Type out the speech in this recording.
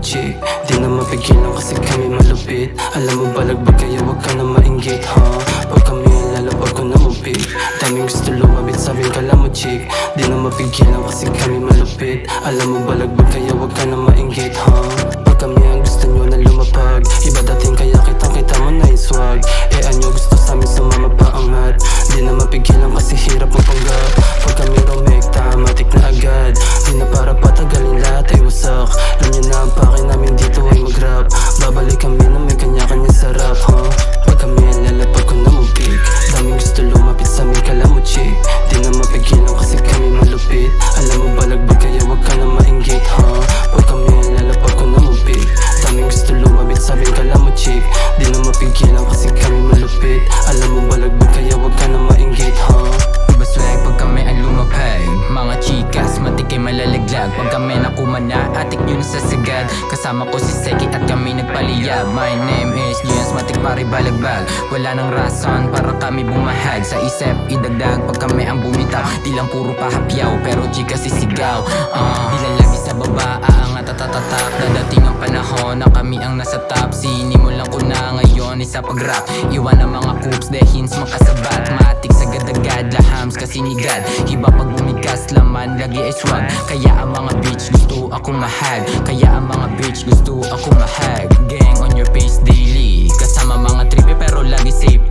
chick. Di na mapigilan kasi kami malupit. Alam mo balagbag kaya wag ka na mainggit, Pag kami ang lalapag ko na mupik. Daming gusto lumabit sabing kala mo chick. Di na mapigilan kasi kami malupit. Alam mo balagbag kaya wag ka na mainggit, Pag kami ang gusto nyo na lumapag. Iba dating kaya kita mo na yung swag. Anyo gusto sa amin sumama pa angat. Di na mapigilan kasi hirap ang panggap. Pag kami rumekta, matik na agad. Di na para patagalin lahat ay wasak. Alam nyo na ang pake namin dito ay mag-rap. Babalik kami na may kanya-kanya sarap, Pag kami ang lalapag ko na mupik. Daming gusto lumapit sa amin kala mo chick. Di na mapigilan kasi kami malupit. Alam mo balagbag kaya wag ka na mainggit, Pag kami ang lalapag ko na mupik. Daming gusto lumapit sa amin kala mo chick. Di na mapigilan kasi kami malupit. Alam mo balagbag kaya wag ka na mainggit, Iba swag pag kami ang lumapag. Mga chikas, matik ay malalaglag. Pag kami nakumana, atik yun sa sagad. Kasama ko si Seki at kami nagpaliyab. My name is Jens, matik pare balagbag. Wala nang rason para kami bumahag. Sa isip, idagdag pag kami ang bumitaw. Di lang puro pahapyaw, pero chikas sisigaw. Di lang lagi sa baba, aangat at tatatak. Dadating ang panahon na kami ang nasa top. Sinimulan ko na ngayon isa pag-rap. Iwan ang mga coops, dehins makasabat. Matik sa gadagad, lahams kasinigad. Iba pag bumigas, laman lagi ay swag. Kaya ang mga bitch gusto akong mahag. Kaya ang mga bitch gusto akong mahag. Gang on your face daily. Kasama mga tripe pero lagi safe